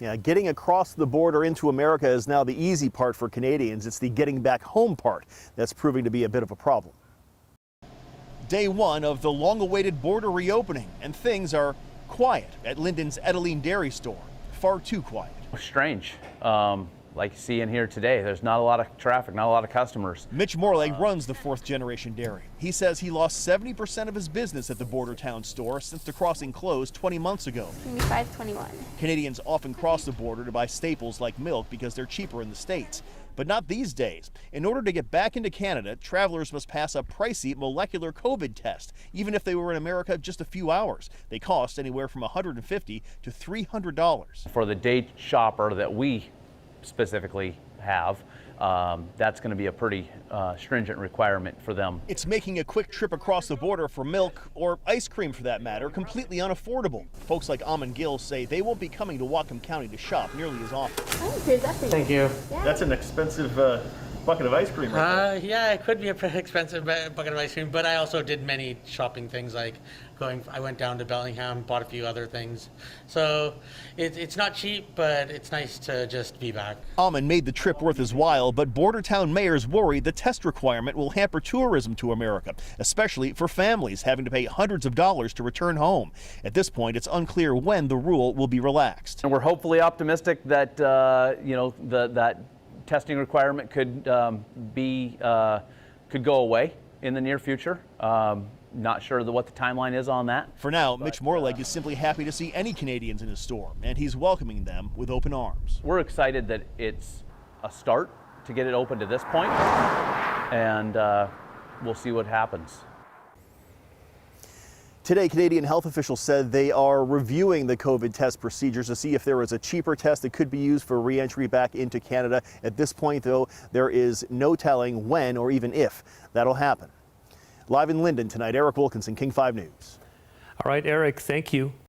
Yeah, getting across the border into America is now the easy part for Canadians. It's the getting back home part that's proving to be a bit of a problem. Day one of the long-awaited border reopening, and things are quiet at Lyndon's Edeline Dairy Store. Far too quiet. Strange. Like you see in here today, there's not a lot of traffic, not a lot of customers. Mitch Morley runs the fourth-generation dairy. He says he lost 70% of his business at the border town store since the crossing closed 20 months ago. Maybe 521. Canadians often cross the border to buy staples like milk because they're cheaper in the States. But not these days. In order to get back into Canada, travelers must pass a pricey molecular COVID test, even if they were in America just a few hours. They cost anywhere from $150 to $300. For the day shopper that we specifically have, that's going to be a pretty stringent requirement for them. It's making a quick trip across the border for milk, or ice cream for that matter, completely unaffordable. Folks like Amon Gill say they won't be coming to Whatcom County to shop nearly as often. Here's that for you. Thank you. Yeah. That's an expensive bucket of ice cream right there. Yeah, it could be a pretty expensive bucket of ice cream, but I also did many shopping things like I went down to Bellingham, bought a few other things. So it's not cheap, but it's nice to just be back. Amon made the trip worth his while, but border town mayors worry the test requirement will hamper tourism to America, especially for families having to pay hundreds of dollars to return home. At this point, it's unclear when the rule will be relaxed. And we're hopefully optimistic that that testing requirement could go away in the near future. Not sure what the timeline is on that. For now, Mitch Morleg is simply happy to see any Canadians in his store, and he's welcoming them with open arms. We're excited that it's a start to get it open to this point, and we'll see what happens. Today, Canadian health officials said they are reviewing the COVID test procedures to see if there is a cheaper test that could be used for re-entry back into Canada. At this point, though, there is no telling when or even if that'll happen. Live in Lyndon tonight, Eric Wilkinson, King 5 News. All right, Eric, thank you.